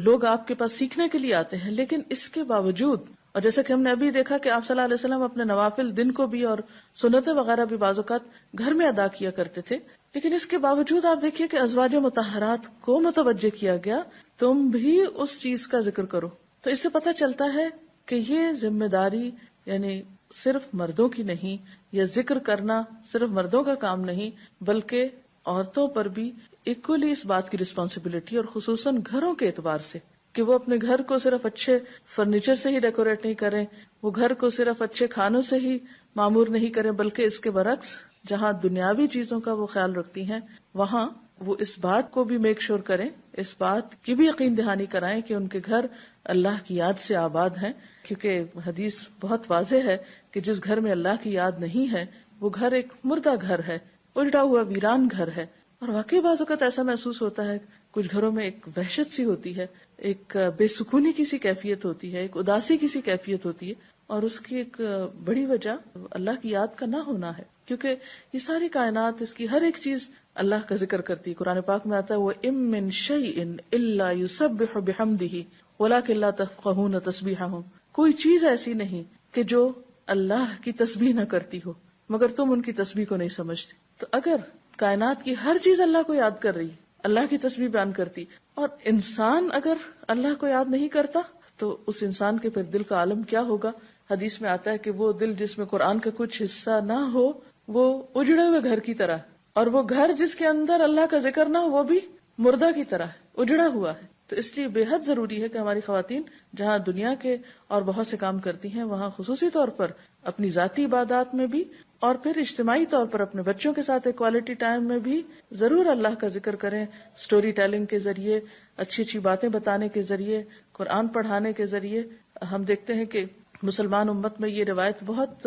لوگ آپ کے پاس سیکھنے کے لیے آتے ہیں۔ لیکن اس کے باوجود، اور جیسا کہ ہم نے ابھی دیکھا کہ آپ صلی اللہ علیہ وسلم اپنے نوافل دن کو بھی اور سنتیں وغیرہ بھی بعض اوقات گھر میں ادا کیا کرتے تھے، لیکن اس کے باوجود آپ دیکھیے کہ ازواج مطہرات کو متوجہ کیا گیا، تم بھی اس چیز کا ذکر کرو۔ تو اس سے پتہ چلتا ہے کہ یہ ذمہ داری یعنی صرف مردوں کی نہیں، یا ذکر کرنا صرف مردوں کا کام نہیں، بلکہ عورتوں پر بھی ایکولی اس بات کی رسپانسبلٹی، اور خصوصاً گھروں کے اعتبار سے کہ وہ اپنے گھر کو صرف اچھے فرنیچر سے ہی ڈیکوریٹ نہیں کریں، وہ گھر کو صرف اچھے کھانوں سے ہی معمور نہیں کریں، بلکہ اس کے برعکس جہاں دنیاوی چیزوں کا وہ خیال رکھتی ہیں وہاں وہ اس بات کو بھی میک شور کریں، اس بات کی بھی یقین دہانی کرائیں کہ ان کے گھر اللہ کی یاد سے آباد ہیں، کیونکہ حدیث بہت واضح ہے کہ جس گھر میں اللہ کی یاد نہیں ہے وہ گھر ایک مردہ گھر ہے، اجڑا ہوا ویران گھر ہے۔ اور واقعی بعض اوقات ایسا محسوس ہوتا ہے، کچھ گھروں میں ایک وحشت سی ہوتی ہے، ایک بے سکونی کی سی کیفیت ہوتی ہے، ایک اداسی کی سی کیفیت ہوتی ہے، اور اس کی ایک بڑی وجہ اللہ کی یاد کا نہ ہونا ہے، کیونکہ یہ ساری کائنات، اس کی ہر ایک چیز اللہ کا ذکر کرتی ہے۔ قرآن پاک میں آتا ہے وَإِن مِّن شَيْءٍ إِلَّا يُسَبِّحُ بِحَمْدِهِ وَلَٰكِن لَّا تَفْقَهُونَ تَسْبِيحَهُمْ، کوئی چیز ایسی نہیں کہ جو اللہ کی تسبیح نہ کرتی ہو مگر تم ان کی تسبیح کو نہیں سمجھتے۔ تو اگر کائنات کی ہر چیز اللہ کو یاد کر رہی، اللہ کی تسبیح بیان کرتی، اور انسان اگر اللہ کو یاد نہیں کرتا تو اس انسان کے پھر دل کا عالم کیا ہوگا؟ حدیث میں آتا ہے کہ وہ دل جس میں قرآن کا کچھ حصہ نہ ہو وہ اجڑے ہوئے گھر کی طرح، اور وہ گھر جس کے اندر اللہ کا ذکر نہ ہو وہ بھی مردہ کی طرح ہے، اجڑا ہوا ہے۔ تو اس لیے بے حد ضروری ہے کہ ہماری خواتین جہاں دنیا کے اور بہت سے کام کرتی ہیں وہاں خصوصی طور پر اپنی ذاتی عبادات میں بھی اور پھر اجتماعی طور پر اپنے بچوں کے ساتھ کوالٹی ٹائم میں بھی ضرور اللہ کا ذکر کریں، سٹوری ٹیلنگ کے ذریعے، اچھی اچھی باتیں بتانے کے ذریعے، قرآن پڑھانے کے ذریعے۔ ہم دیکھتے ہیں کہ مسلمان امت میں یہ روایت بہت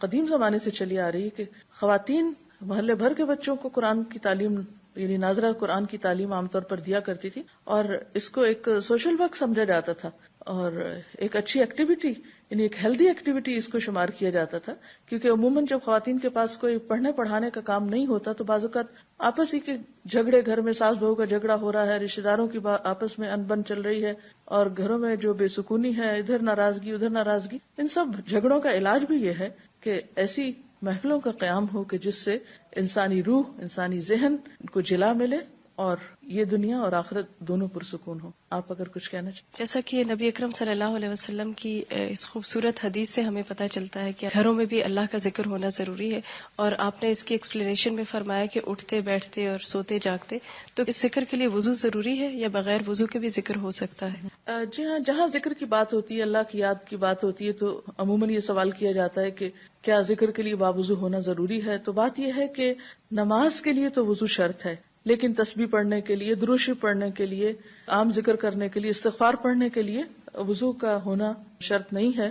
قدیم زمانے سے چلی آ رہی ہے کہ خواتین محلے بھر کے بچوں کو قرآن کی تعلیم، یعنی ناظرہ قرآن کی تعلیم عام طور پر دیا کرتی تھی، اور اس کو ایک سوشل ورک سمجھا جاتا تھا اور ایک اچھی ایکٹیویٹی، یعنی ایک ہیلدی ایکٹیویٹی اس کو شمار کیا جاتا تھا، کیونکہ عموماً جب خواتین کے پاس کوئی پڑھنے پڑھانے کا کام نہیں ہوتا تو بعض اوقات آپس ہی کے جھگڑے، گھر میں ساس بہو کا جھگڑا ہو رہا ہے، رشتہ داروں کی آپس میں انبن چل رہی ہے، اور گھروں میں جو بے سکونی ہے، ادھر ناراضگی ادھر ناراضگی، ان سب جھگڑوں کا علاج بھی یہ ہے کہ ایسی محفلوں کا قیام ہو کہ جس سے انسانی روح، انسانی ذہن کو جلا ملے اور یہ دنیا اور آخرت دونوں پرسکون ہو۔ آپ اگر کچھ کہنا چاہیں۔ جیسا کہ نبی اکرم صلی اللہ علیہ وسلم کی اس خوبصورت حدیث سے ہمیں پتہ چلتا ہے کہ گھروں میں بھی اللہ کا ذکر ہونا ضروری ہے، اور آپ نے اس کی ایکسپلینیشن میں فرمایا کہ اٹھتے بیٹھتے اور سوتے جاگتے، تو اس ذکر کے لیے وضو ضروری ہے یا بغیر وضو کے بھی ذکر ہو سکتا ہے؟ جی ہاں، جہاں ذکر کی بات ہوتی ہے، اللہ کی یاد کی بات ہوتی ہے، تو عموماً یہ سوال کیا جاتا ہے کہ کیا ذکر کے لیے باوضو ہونا ضروری ہے؟ تو بات یہ ہے کہ نماز کے لیے تو وضو شرط ہے، لیکن تسبیح پڑھنے کے لیے، درود شریف پڑھنے کے لیے، عام ذکر کرنے کے لیے، استغفار پڑھنے کے لیے وضو کا ہونا شرط نہیں ہے۔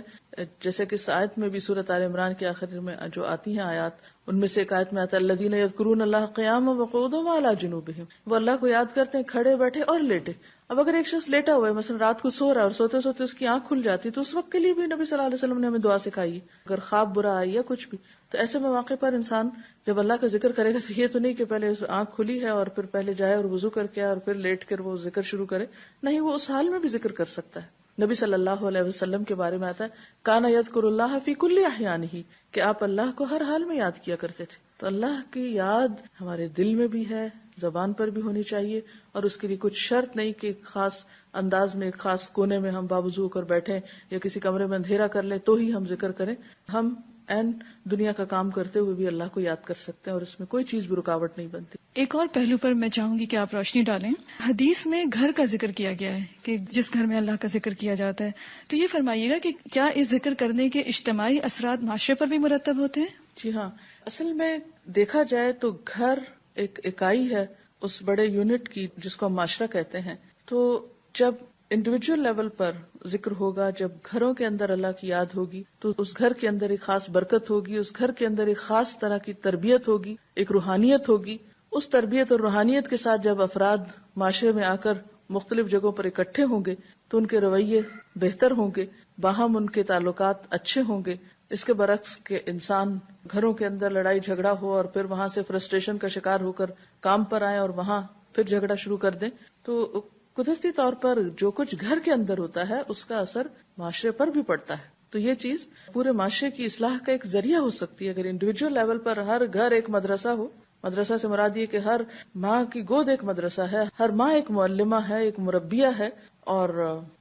جیسے کہ اس آیت میں بھی سورۃ آل عمران کے آخر میں جو آتی ہیں آیات، ان میں سے ایک آیت میں آتا ہے الذین یذکرون اللہ قیاما وقعودا وعلی جنوبہم، وہ اللہ کو یاد کرتے ہیں کھڑے بیٹھے اور لیٹے۔ اب اگر ایک شخص لیٹا ہوا ہے، مثلا رات کو سو رہا ہے اور سوتے سوتے اس کی آنکھ کھل جاتی، تو اس وقت کے لیے بھی نبی صلی اللہ علیہ وسلم نے ہمیں دعا سکھائی ہے، اگر خواب برا آئی یا کچھ بھی۔ تو ایسے مواقع پر انسان جب اللہ کا ذکر کرے گا تو یہ تو نہیں کہ پہلے آنکھ کھلی ہے اور پھر پہلے جائے اور وضو کر کے اور پھر لیٹ کر وہ ذکر شروع کرے، نہیں، وہ اس حال میں بھی ذکر کر سکتا ہے۔ نبی صلی اللہ علیہ وسلم کے بارے میں آتا ہے کان یذکر اللہ فی کل احیانہ، کہ آپ اللہ کو ہر حال میں یاد کیا کرتے تھے۔ تو اللہ کی یاد ہمارے دل میں بھی ہے، زبان پر بھی ہونی چاہیے، اور اس کے لیے کچھ شرط نہیں کہ ایک خاص انداز میں، ایک خاص کونے میں ہم باوضو ہو کر بیٹھیں یا کسی کمرے میں اندھیرا کر لیں تو ہی ہم ذکر کریں۔ ہم این دنیا کا کام کرتے ہوئے بھی اللہ کو یاد کر سکتے ہیں اور اس میں کوئی چیز بھی رکاوٹ نہیں بنتی۔ ایک اور پہلو پر میں چاہوں گی کہ آپ روشنی ڈالیں۔ حدیث میں گھر کا ذکر کیا گیا ہے کہ جس گھر میں اللہ کا ذکر کیا جاتا ہے، تو یہ فرمائیے گا کہ کیا اس ذکر کرنے کے اجتماعی اثرات معاشرے پر بھی مرتب ہوتے ہیں؟ جی ہاں، اصل میں دیکھا جائے تو گھر ایک اکائی ہے اس بڑے یونٹ کی جس کو ہم معاشرہ کہتے ہیں۔ تو جب انڈیویجول لیول پر ذکر ہوگا، جب گھروں کے اندر اللہ کی یاد ہوگی تو اس گھر کے اندر ایک خاص برکت ہوگی، اس گھر کے اندر ایک خاص طرح کی تربیت ہوگی، ایک روحانیت ہوگی۔ اس تربیت اور روحانیت کے ساتھ جب افراد معاشرے میں آ کر مختلف جگہوں پر اکٹھے ہوں گے تو ان کے رویے بہتر ہوں گے، باہم ان کے تعلقات اچھے ہوں گے۔ اس کے برعکس کہ انسان گھروں کے اندر لڑائی جھگڑا ہو اور پھر وہاں سے فرسٹریشن کا شکار ہو کر کام پر آئے اور وہاں پھر جھگڑا شروع کر دیں، تو قدرتی طور پر جو کچھ گھر کے اندر ہوتا ہے اس کا اثر معاشرے پر بھی پڑتا ہے۔ تو یہ چیز پورے معاشرے کی اصلاح کا ایک ذریعہ ہو سکتی ہے اگر انڈیویجول لیول پر ہر گھر ایک مدرسہ ہو۔ مدرسہ سے مراد یہ کہ ہر ماں کی گود ایک مدرسہ ہے، ہر ماں ایک معلمہ ہے، ایک مربیہ ہے، اور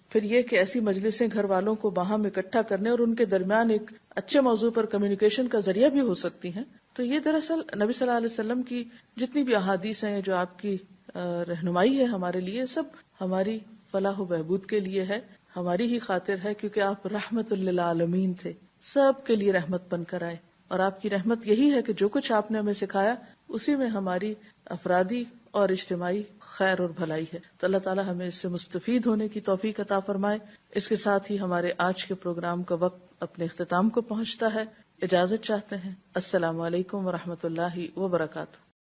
پھر یہ کہ ایسی مجلسیں گھر والوں کو باہم اکٹھا کرنے اور ان کے درمیان ایک اچھے موضوع پر کمیونیکیشن کا ذریعہ بھی ہو سکتی ہیں۔ تو یہ دراصل نبی صلی اللہ علیہ وسلم کی جتنی بھی احادیث ہیں جو آپ کی رہنمائی ہے ہمارے لیے، سب ہماری فلاح و بہبود کے لیے ہے، ہماری ہی خاطر ہے، کیونکہ آپ رحمت للعالمین تھے، سب کے لیے رحمت بن کر آئے، اور آپ کی رحمت یہی ہے کہ جو کچھ آپ نے ہمیں سکھایا اسی میں ہماری افرادی اور اجتماعی خیر اور بھلائی ہے. تو اللہ تعالیٰ ہمیں اس سے مستفید ہونے کی توفیق عطا فرمائے. اس کے ساتھ ہی ہمارے آج کے پروگرام کا وقت اپنے اختتام کو پہنچتا ہے. اجازت چاہتے ہیں. السلام علیکم ورحمۃ اللہ وبرکاتہ.